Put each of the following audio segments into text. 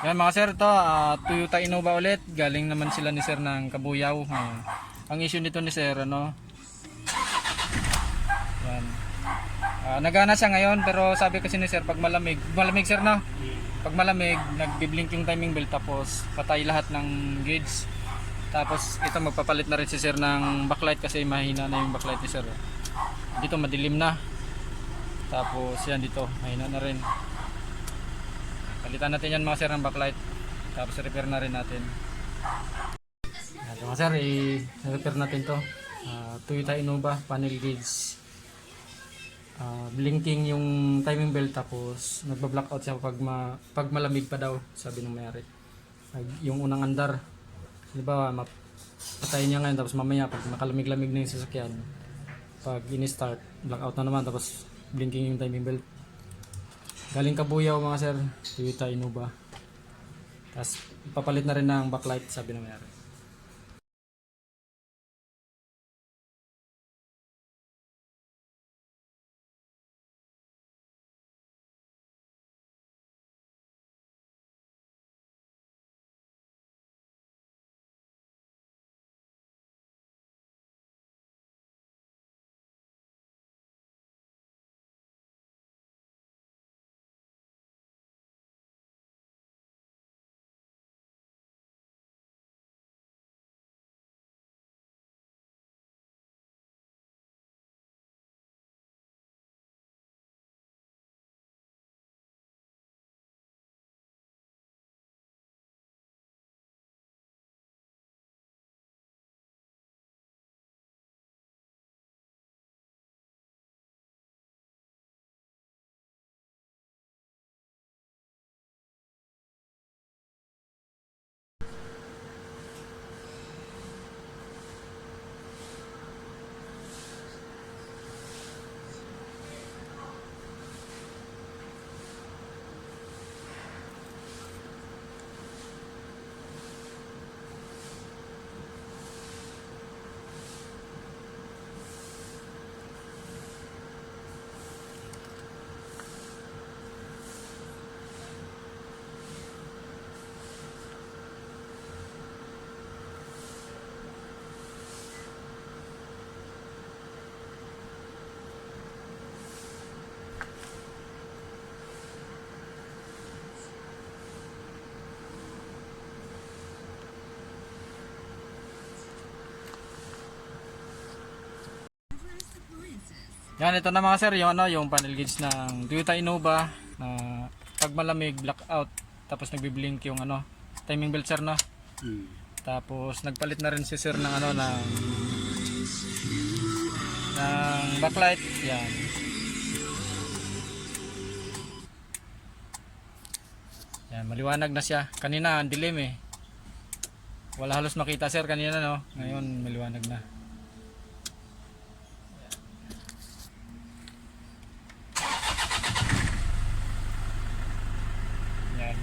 Yan mga sir, ito Toyota Innova ulit. Galing naman sila ni sir ng Kabuyaw. Ayan. Ang issue nito ni sir, ano, yan. Nagana siya ngayon, pero sabi kasi ni sir, pag malamig sir, no? Pag malamig, nagbi-blink yung timing belt, tapos patay lahat ng gauge. Tapos ito, magpapalit na rin si sir ng backlight kasi mahina na yung backlight ni sir. Dito madilim na. Tapos yan dito, mahina na rin. Palitan natin yan mga sir ng backlight. Tapos repair na rin natin. Ito mga sir, i-repair natin to. Toyota Innova panel gauge. Blinking yung timing belt, tapos nagba-blackout siya pag malamig pa daw, sabi ng mayari. Yung unang andar, halimbawa patayin niya ngayon, tapos mamaya pag makalamig-lamig na yung sasakyan, pag ini-start, blackout na naman, tapos blinking yung timing belt. Galing Kabuyaw mga sir, Toyota Innova. Tapos ipapalit na rin ng backlight, sabi ng mayari. Yan, ito na mga sir, yung yung panel gauge ng Toyota Innova na pag malamig, blackout, tapos nagbi-blink yung timing belt sir, no? Tapos nagpalit na rin si sir ng ng backlight. Yan. Yan, maliwanag na siya. Kanina ang dilim eh. Wala halos makita sir kanina, no? Ngayon maliwanag na.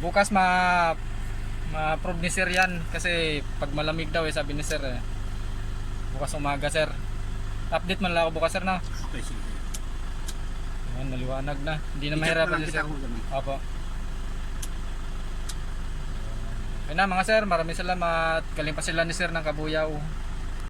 Bukas ma-prove ni sir yan kasi pag malamig daw sabi ni sir bukas umaga sir. Update man lang ako bukas sir, no? Okay, sige. Ayan, maliwanag na. Hindi na mahirapan si sir. Opo. Ayun na mga sir, maraming salamat. Galing pa sila ni sir ng Kabuyaw.